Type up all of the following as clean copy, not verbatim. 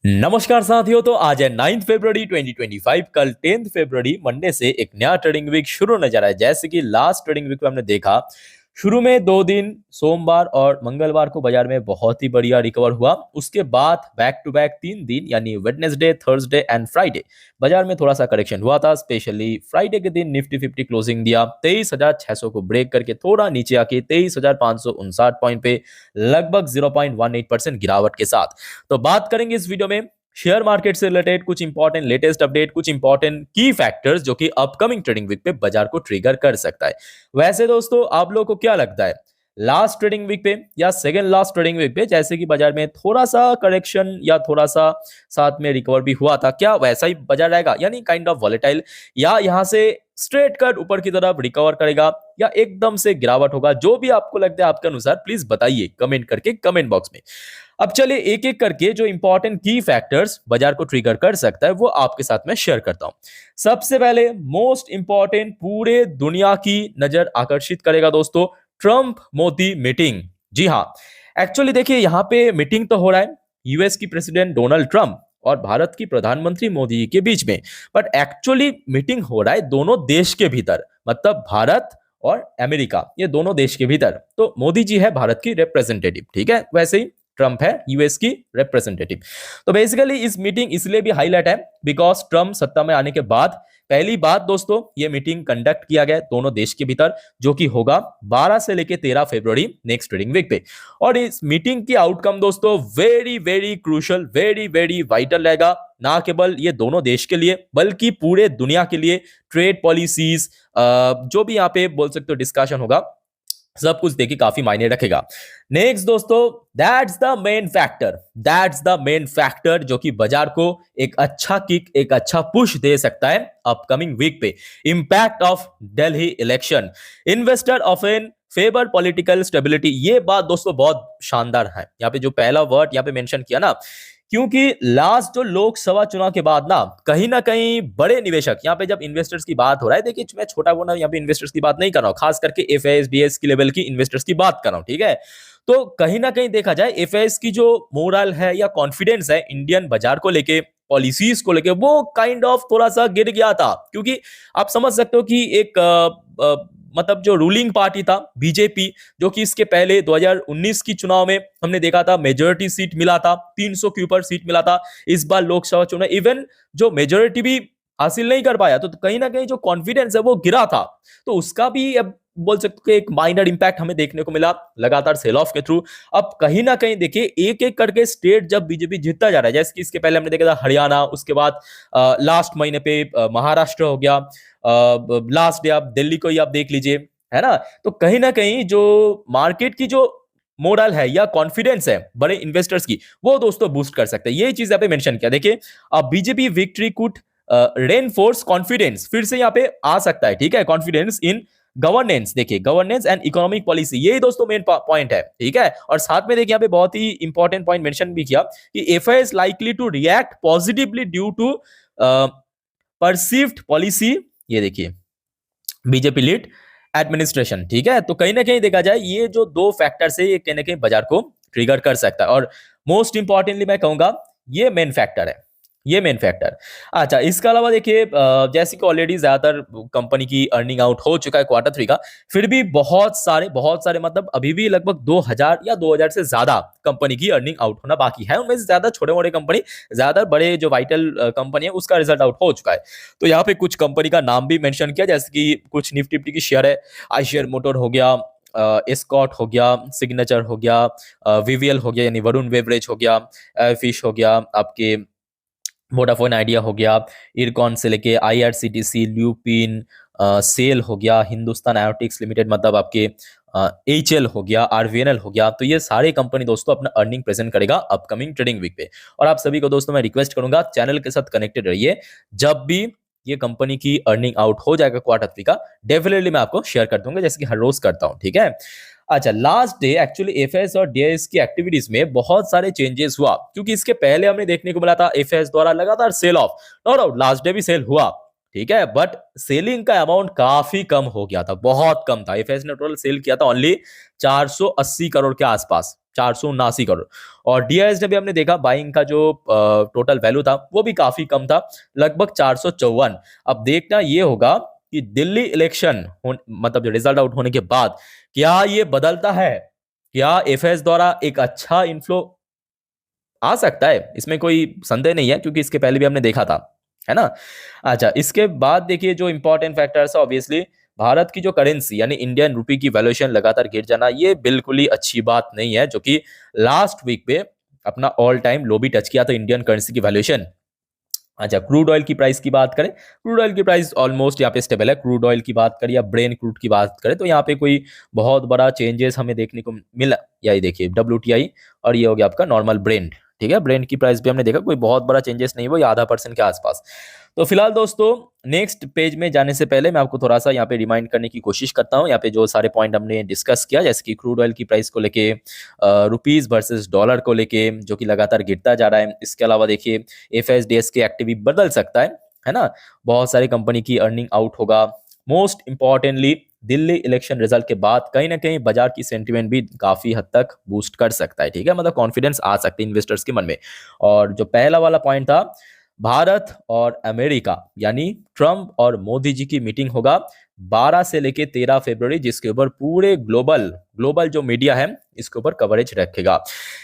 नमस्कार साथियों। तो आज है 9 फरवरी 2025। कल 10 फरवरी मंडे से एक नया ट्रेडिंग वीक शुरू होने जा रहा है। जैसे कि लास्ट ट्रेडिंग वीक में हमने देखा, शुरू में 2 दिन सोमवार और मंगलवार को बाजार में बहुत ही बढ़िया रिकवर हुआ। उसके बाद बैक टू बैक 3 दिन यानी वेडनेसडे, थर्सडे एंड फ्राइडे बाजार में थोड़ा सा करेक्शन हुआ था। स्पेशली फ्राइडे के दिन निफ्टी 50 क्लोजिंग दिया 23,600 को ब्रेक करके थोड़ा नीचे आके 23,559 पॉइंट पे लगभग 0.18% गिरावट के साथ। तो बात करेंगे इस वीडियो में शेयर मार्केट से रिलेटेड कुछ इंपॉर्टेंट लेटेस्ट अपडेट, कुछ इंपॉर्टेंट की फैक्टर्स जो कि अपकमिंग ट्रेडिंग वीक पे बाजार को ट्रिगर कर सकता है। वैसे दोस्तों, आप लोगों को क्या लगता है, लास्ट ट्रेडिंग वीक पे या सेकेंड लास्ट ट्रेडिंग वीक पे जैसे कि बाजार में थोड़ा सा करेक्शन या थोड़ा सा साथ में रिकवर भी हुआ था, क्या वैसा ही बाजार रहेगा यानी काइंड ऑफ वॉलेटाइल, या यहां से स्ट्रेट कट ऊपर की तरफ रिकवर करेगा या एकदम से गिरावट होगा? जो भी आपको लगता है आपके अनुसार प्लीज बताइए कमेंट करके कमेंट बॉक्स में। अब चलिए एक एक करके जो इंपॉर्टेंट की फैक्टर्स बाजार को ट्रिगर कर सकता है वो आपके साथ में शेयर करता हूं। सबसे पहले मोस्ट इंपॉर्टेंट, पूरे दुनिया की नजर आकर्षित करेगा दोस्तों, ट्रंप मोदी मीटिंग। जी हाँ, एक्चुअली देखिए यहां पे मीटिंग तो हो रहा है यूएस की प्रेसिडेंट डोनाल्ड ट्रंप और भारत की प्रधानमंत्री मोदी जी के बीच में, बट एक्चुअली मीटिंग हो रहा है दोनों देश के भीतर, मतलब भारत और अमेरिका, ये दोनों देश के भीतर। तो मोदी जी है भारत की रिप्रेजेंटेटिव, ठीक है, वैसे ही ट्रंप है यूएस की रिप्रेजेंटेटिव। तो बेसिकली इस मीटिंग इसलिए भी हाईलाइट है बिकॉज ट्रंप सत्ता में आने के बाद पहली बात दोस्तों ये मीटिंग कंडक्ट किया गया दोनों देश के भीतर, जो कि होगा 12 से लेके 13 फरवरी नेक्स्ट ट्रेडिंग वीक पे। और इस मीटिंग की आउटकम दोस्तों very very crucial, very very vital रहेगा, ना केवल ये दोनों देश के लिए बल्कि पूरे दुनिया के लिए। ट्रेड पॉलिसीज, जो भी यहाँ पे बोल सकते हो डिस्कशन होगा, सब कुछ देखिए काफी मायने रखेगा। नेक्स्ट दोस्तों, दैट्स द मेन फैक्टर जो कि बाजार को एक अच्छा किक, एक अच्छा पुश दे सकता है अपकमिंग वीक पे। Impact of Delhi election, investor of an favour political stability. ये बात दोस्तों बहुत शानदार है, यहाँ पे जो पहला वर्ड यहाँ पे मेंशन किया ना, क्योंकि लास्ट जो लोकसभा चुनाव के बाद ना कहीं बड़े निवेशक, यहाँ पे जब इन्वेस्टर्स की बात हो रहा है, देखिए मैं छोटा मोटा यहाँ पे इन्वेस्टर्स की बात नहीं कर रहा हूँ, खास करके एफआईएस बीएस की लेवल की इन्वेस्टर्स की बात कर रहा हूँ, ठीक है। तो कहीं ना कहीं देखा जाए एफआईएस की जो मोरल है या कॉन्फिडेंस है इंडियन बाजार को लेके, पॉलिसीज को लेके, वो काइंड ऑफ थोड़ा सा गिर गया था। क्योंकि आप समझ सकते हो कि एक मतलब जो रूलिंग पार्टी था बीजेपी, जो कि इसके पहले 2019 की चुनाव में हमने देखा था मेजोरिटी सीट मिला था, 300 के ऊपर सीट मिला था। इस बार लोकसभा चुनाव इवन जो मेजोरिटी भी हासिल नहीं कर पाया, तो कहीं ना कहीं जो कॉन्फिडेंस है वो गिरा था। तो उसका भी अब बोल सकते हो एक माइनर इंपैक्ट हमें देखने को मिला लगातार सेल ऑफ के थ्रू। अब कहीं ना कहीं देखिए एक एक करके स्टेट जब बीजेपी जीतता जा रहा है, जैसे कि इसके पहले हमने देखा था हरियाणा, उसके बाद लास्ट महीने पे महाराष्ट्र हो गया, लास्ट डे आप दिल्ली को ही आप देख लीजिए, है ना। तो कहीं ना कहीं जो मार्केट की जो मोरल है या कॉन्फिडेंस है बड़े इन्वेस्टर्स की, वो दोस्तों बूस्ट कर सकते हैं। ये चीज यहाँ पे मेंशन किया, देखिए अब BJP victory could reinforce confidence, फिर से यहाँ पे आ सकता है, ठीक है, कॉन्फिडेंस इन गवर्नेंस। देखिए गवर्नेंस एंड इकोनॉमिक पॉलिसी, यही दोस्तों मेन पॉइंट है, ठीक है। और साथ में देखिए यहाँ पे बहुत ही इंपॉर्टेंट पॉइंट मेंशन भी किया कि FIs likely to react positively due to perceived policy, ये देखिए बीजेपी लीड एडमिनिस्ट्रेशन, ठीक है। तो कहीं ना कहीं देखा जाए ये जो दो फैक्टर्स है ये कहीं ना कहीं बाजार को ट्रिगर कर सकता है। और मोस्ट इंपॉर्टेंटली मैं कहूंगा ये मेन फैक्टर है, ये मेन फैक्टर। अच्छा, इसके अलावा देखिए जैसे कि ऑलरेडी ज्यादातर कंपनी की अर्निंग आउट हो चुका है Q3 का, फिर भी बहुत सारे मतलब अभी भी लगभग 2000 या 2000 से ज्यादा कंपनी की अर्निंग आउट होना बाकी है। उनमें से ज्यादा छोटे मोटे कंपनी, ज्यादा बड़े जो वाइटल कंपनी है उसका रिजल्ट आउट हो चुका है। तो यहाँ पे कुछ कंपनी का नाम भी मेंशन किया, जैसे कि कुछ निफ्टी की शेयर है, आईशर मोटर हो गया, एस्कॉट हो गया, सिग्नेचर हो गया, वीवीएल हो गया यानी वरुण बेवरेज हो गया, फिश हो गया, आपके वोडाफोन आइडिया हो गया, इरकॉन से लेके आईआरसीटीसी, ल्यूपिन, सेल हो गया, हिंदुस्तान एरोनॉटिक्स लिमिटेड, मतलब आपके एचएल हो गया, आरवीएनएल हो गया। तो ये सारे कंपनी दोस्तों अपना अर्निंग प्रेजेंट करेगा अपकमिंग ट्रेडिंग वीक पे। और आप सभी को दोस्तों मैं रिक्वेस्ट करूंगा चैनल के साथ कनेक्टेड रहिए, जब भी ये कंपनी की अर्निंग आउट हो जाएगा Q3 का, डेफिनेटली मैं आपको शेयर कर दूंगा जैसे कि हर रोज करता हूं, ठीक है। अच्छा, लास्ट डे एक्चुअली एफएस और डीआईएस की एक्टिविटीज में बहुत सारे चेंजेस हुआ, क्योंकि इसके पहले हमने देखने को मिला था एफएस द्वारा लगातार sell off, no doubt last day भी सेल हुआ, ठीक है, बट सेलिंग का अमाउंट काफी कम हो गया था, बहुत कम था। एफएस ने टोटल सेल किया था ओनली 480 करोड़ के आसपास, 479 करोड़। और डीआईएस ने भी हमने देखा बाइंग का जो टोटल वैल्यू था वो भी काफी कम था, लगभग 454। अब देखना ये होगा कि दिल्ली इलेक्शन मतलब जो रिजल्ट आउट होने के बाद क्या ये बदलता है, क्या एफएस द्वारा एक अच्छा इन्फ्लो आ सकता है, इसमें कोई संदेह नहीं है, क्योंकि इसके पहले भी हमने देखा था, है ना। अच्छा, इसके बाद देखिए जो इंपॉर्टेंट फैक्टर्स है, ऑब्वियसली भारत की जो करेंसी यानी इंडियन रुपी की वैल्यूएशन लगातार गिर जाना, ये बिल्कुल ही अच्छी बात नहीं है, जो कि लास्ट वीक पे अपना ऑल टाइम लो भी टच किया था इंडियन करेंसी की वैल्यूएशन। अच्छा, क्रूड ऑयल की प्राइस की बात करें, क्रूड ऑयल की प्राइस ऑलमोस्ट यहाँ पे स्टेबल है। क्रूड ऑयल की बात करें या ब्रेन क्रूड की बात करें तो यहाँ पे कोई बहुत बड़ा चेंजेस हमें देखने को मिला, यही देखिए WTI, और ये हो गया आपका नॉर्मल ब्रेंड। ठीक है, ब्रेंड की प्राइस भी हमने देखा कोई बहुत बड़ा चेंजेस नहीं हुआ, ये ½ % के आसपास। तो फिलहाल दोस्तों, नेक्स्ट पेज में जाने से पहले मैं आपको थोड़ा सा यहाँ पे रिमाइंड करने की कोशिश करता हूँ। यहाँ पे जो सारे पॉइंट हमने डिस्कस किया, जैसे कि क्रूड ऑयल की प्राइस को लेके, रुपीज वर्सेस डॉलर को लेके जो कि लगातार गिरता जा रहा है। इसके अलावा देखिए एफएसडीएस के एक्टिव बदल सकता है ना, बहुत सारी कंपनी की अर्निंग आउट होगा। Most importantly Delhi election result के बाद कहीं ना कहीं बाजार की सेंटिमेंट भी काफी हद तक बूस्ट कर सकता है। ठीक है, मतलब कॉन्फिडेंस आ सकती है इन्वेस्टर्स के मन में। और जो पहला वाला पॉइंट था, भारत और अमेरिका यानी ट्रंप और मोदी जी की मीटिंग होगा 12 से लेके 13 फरवरी, जिसके ऊपर पूरे ग्लोबल जो मीडिया है इसके ऊपर कवरेज रखेगा।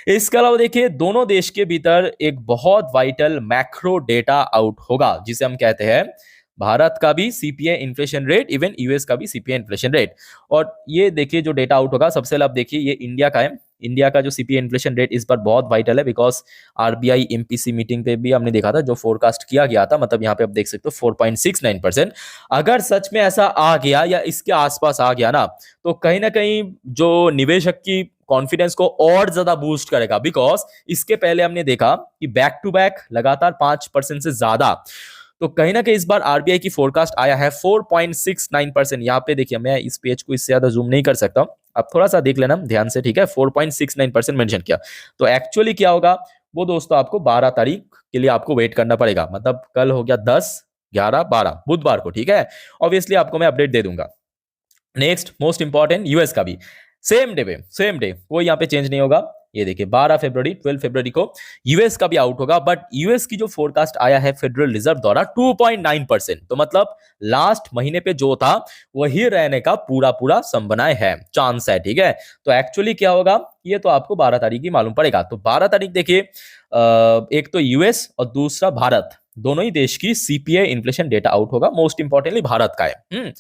इसके अलावा देखिए दोनों देश के भीतर एक बहुत वाइटल मैक्रो डेटा आउट होगा, जिसे हम कहते हैं भारत का भी CPI inflation rate, even US का भी सीपीआई इन्फ्लेशन रेट। और ये देखिए जो डेटा आउट होगा, सबसे पहले आप देखिए ये इंडिया का है। इंडिया का जो सीपीआई इन्फ्लेशन रेट इस बार बहुत वाइटल है, बिकॉज आरबीआई एमपीसी मीटिंग पे भी हमने देखा था जो फोरकास्ट किया गया था, मतलब यहाँ पे आप देख सकते हो 4.69%। अगर सच में ऐसा आ गया या इसके आसपास आ गया ना, तो कहीं ना कहीं जो निवेशक की कॉन्फिडेंस को और ज्यादा बूस्ट करेगा, बिकॉज इसके पहले हमने देखा कि बैक टू बैक लगातार 5% से ज्यादा। तो कहीं ना कहीं इस बार आरबीआई की फोरकास्ट आया है 4.69%। यहाँ पे देखिए, मैं इस पेज को इससे ज्यादा जूम नहीं कर सकता, आप थोड़ा सा देख लेना ध्यान से। ठीक है, 4.69% मेंशन किया। तो एक्चुअली क्या होगा वो दोस्तों आपको 12 तारीख के लिए आपको वेट करना पड़ेगा, मतलब कल हो गया 10, 11, 12 बुधवार को। ठीक है, ऑब्वियसली आपको मैं अपडेट दे दूंगा। नेक्स्ट मोस्ट इंपॉर्टेंट, यूएस का भी सेम डे कोई यहाँ पे चेंज नहीं होगा। ये देखिए 12 फरवरी को यूएस का भी आउट होगा, बट यूएस की जो फोरकास्ट आया है फेडरल रिजर्व द्वारा 2.9%। तो मतलब लास्ट महीने पे जो था वही रहने का पूरा संभावना है, चांस है। ठीक है, तो एक्चुअली क्या होगा ये तो आपको 12 तारीख ही मालूम पड़ेगा। तो 12 तारीख देखिए, एक तो यूएस और दूसरा भारत, दोनों ही देश की सीपीआई इन्फ्लेशन डेटा आउट होगा, मोस्ट इंपॉर्टेंटली भारत का है।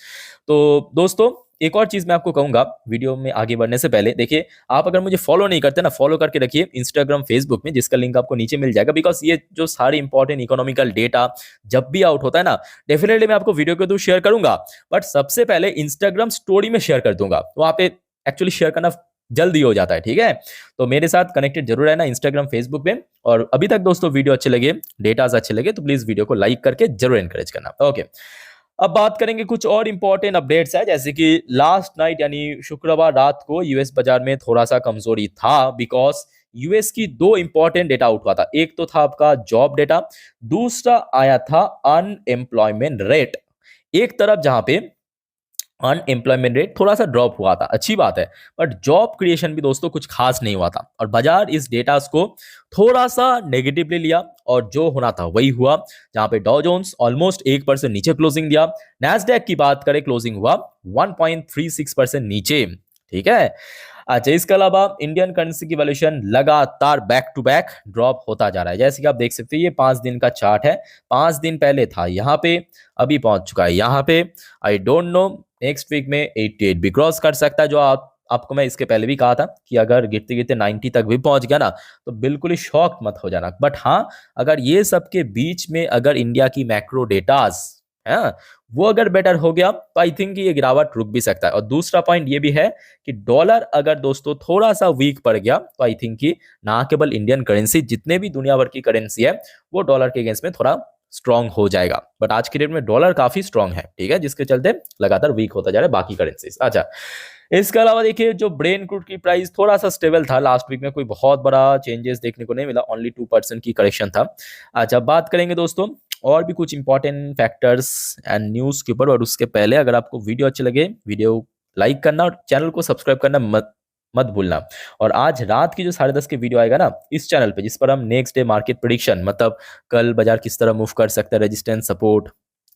तो दोस्तों एक और चीज मैं आपको कहूंगा वीडियो में आगे बढ़ने से पहले, देखिए आप अगर मुझे फॉलो नहीं करते ना, फॉलो करके रखिए इंस्टाग्राम फेसबुक में, जिसका लिंक आपको नीचे मिल जाएगा। बिकॉज ये जो सारी इंपॉर्टेंट इकोनॉमिकल डेटा जब भी आउट होता है ना, डेफिनेटली मैं आपको वीडियो के थ्रू शेयर करूंगा, बट सबसे पहले इंस्टाग्राम स्टोरी में शेयर कर दूंगा। वहां पे एक्चुअली शेयर करना जल्दी हो जाता है। ठीक है, तो मेरे साथ कनेक्टेड जरूर रहना इंस्टाग्राम फेसबुक पे। और अभी तक दोस्तों वीडियो अच्छे लगे, डेटाज अच्छे लगे, तो प्लीज वीडियो को लाइक करके जरूर एनकरेज करना। ओके, अब बात करेंगे कुछ और इंपॉर्टेंट अपडेट्स है, जैसे कि लास्ट नाइट यानी शुक्रवार रात को यूएस बाजार में थोड़ा सा कमजोरी था, बिकॉज यूएस की दो इंपॉर्टेंट डेटा आउट हुआ था। एक तो था आपका जॉब डेटा, दूसरा आया था अनएम्प्लॉयमेंट रेट। एक तरफ जहां पे अनएम्प्लॉयमेंट रेट थोड़ा सा ड्रॉप हुआ था, अच्छी बात है, बट जॉब क्रिएशन भी दोस्तों कुछ खास नहीं हुआ था, और बाजार इस डेटा को थोड़ा सा नेगेटिवली लिया, और जो होना था वही हुआ, जहां पे डॉ जोन्स ऑलमोस्ट 1% नीचे क्लोजिंग दिया। नैस्डैक की बात करें, क्लोजिंग हुआ 1.36% नीचे। ठीक है, अच्छा, इसके अलावा इंडियन करेंसी की वैल्यूएशन लगातार बैक टू बैक ड्रॉप होता जा रहा है, जैसे कि आप देख सकते हैं ये 5 दिन का चार्ट है। 5 दिन पहले था यहाँ पे, अभी पहुंच चुका है यहाँ पे। I don't know, next week में 88 भी क्रॉस कर सकता है, जो आपको मैं इसके पहले भी कहा था कि अगर गिरते गिरते 90 तक भी पहुंच गया ना, तो बिल्कुल ही शॉक मत हो जाना। बट हाँ, अगर ये सब के बीच में अगर इंडिया की मैक्रो डेटाज है वो अगर बेटर हो गया, तो आई थिंक ये गिरावट रुक भी सकता है। और दूसरा पॉइंट ये भी है कि डॉलर अगर दोस्तों थोड़ा सा वीक पड़ गया, तो आई थिंक कि ना केवल इंडियन करेंसी, जितने भी दुनिया भर की करेंसी है वो डॉलर के अगेंस्ट में थोड़ा स्ट्रॉन्ग हो जाएगा। बट आज के डेट में डॉलर काफी स्ट्रॉन्ग है, ठीक है, जिसके चलते लगातार वीक होता जा रहा है बाकी करेंसीज। अच्छा, इसके अलावा देखिए जो ब्रेन क्रूड की प्राइस थोड़ा सा स्टेबल था लास्ट वीक में, कोई बहुत बड़ा चेंजेस देखने को नहीं मिला, ओनली 2% की करेक्शन था। अच्छा, बात करेंगे दोस्तों और भी कुछ इंपॉर्टेंट फैक्टर्स एंड न्यूज़ के ऊपर। और उसके पहले अगर आपको वीडियो अच्छे लगे, वीडियो लाइक करना और चैनल को सब्सक्राइब करना मत मत भूलना। और आज रात की जो 10:30 की वीडियो आएगा ना इस चैनल पे, जिस पर हम नेक्स्ट डे मार्केट प्रिडिक्शन, मतलब कल बाजार किस तरह मूव कर सकता है, रेजिस्टेंस, सपोर्ट,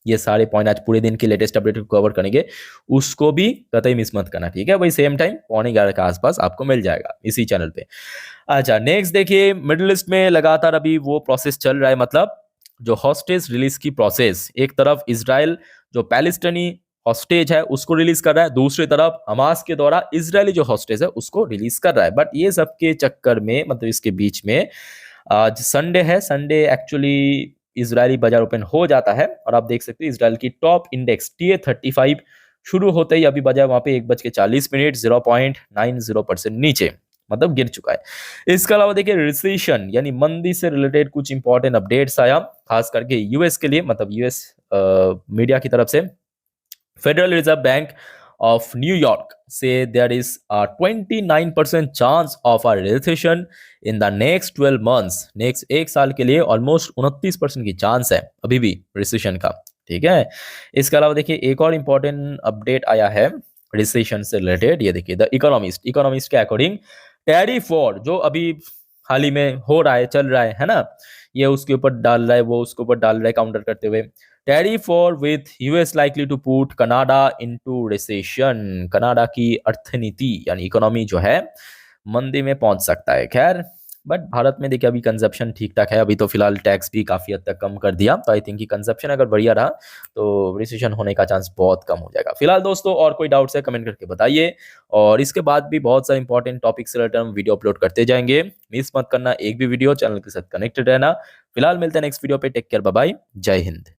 ये सारे पॉइंट आज पूरे दिन की लेटेस्ट अपडेट को कवर करेंगे, उसको भी कतई मिस मत करना, ठीक है। वही सेम टाइम 11:15 के आसपास आपको मिल जाएगा इसी चैनल पे। अच्छा, नेक्स्ट देखिए, मिडिल ईस्ट में लगातार अभी वो प्रोसेस चल रहा है, मतलब जो हॉस्टेज रिलीज की प्रोसेस। एक तरफ इजराइल जो पैलेस्टीनी हॉस्टेज है उसको रिलीज कर रहा है, दूसरी तरफ हमास के द्वारा इजरायली जो हॉस्टेज है उसको रिलीज कर रहा है। बट ये सब के चक्कर में, मतलब इसके बीच में आज संडे है, संडे एक्चुअली इजरायली बाजार ओपन हो जाता है और आप देख सकते हैं इजराइल की टॉप इंडेक्स TA35 शुरू होते ही अभी बाजार वहां पे 1:40 0.90% नीचे, मतलब गिर चुका है। इसके अलावा देखिए रिसेशन यानी मंदी से रिलेटेड कुछ इंपॉर्टेंट अपडेट्स आया, खास करके यूएस के लिए, मतलब यूएस मीडिया की तरफ से। Federal reserve bank of New York say there is a 29% chance of a recession in the next 12 months. Next एक साल के लिए ऑलमोस्ट 29% की चांस है अभी भी रिसेशन का, ठीक है। इसके अलावा देखिए एक और इंपॉर्टेंट अपडेट आया है रिसेशन से रिलेटेड, ये देखिए द इकोनॉमिस्ट के अकॉर्डिंग टैरिफ वॉर जो अभी हाल ही में हो रहा है, चल रहा है ना, ये उसके ऊपर डाल रहा है, वो उसके ऊपर डाल रहा है काउंटर करते हुए। Tariff war with US likely to put Canada into recession, Canada की अर्थनीति यानी इकोनॉमी जो है मंदी में पहुंच सकता है। खैर, बट भारत में देखिए अभी कंजप्शन ठीक ठाक है, अभी तो फिलहाल टैक्स भी काफी हद तक कम कर दिया, तो आई थिंक कि कंजप्शन अगर बढ़िया रहा तो रिसेशन होने का चांस बहुत कम हो जाएगा। फिलहाल दोस्तों और कोई डाउट्स है कमेंट करके बताइए, और इसके बाद भी बहुत सारे इंपॉर्टेंट टॉपिक से रिलेटेड हम वीडियो अपलोड करते जाएंगे, मिस मत करना एक भी वीडियो, चैनल के साथ कनेक्टेड रहना। फिलहाल मिलते हैं नेक्स्ट वीडियो पे, टेक केयर, बाय बाय, जय हिंद।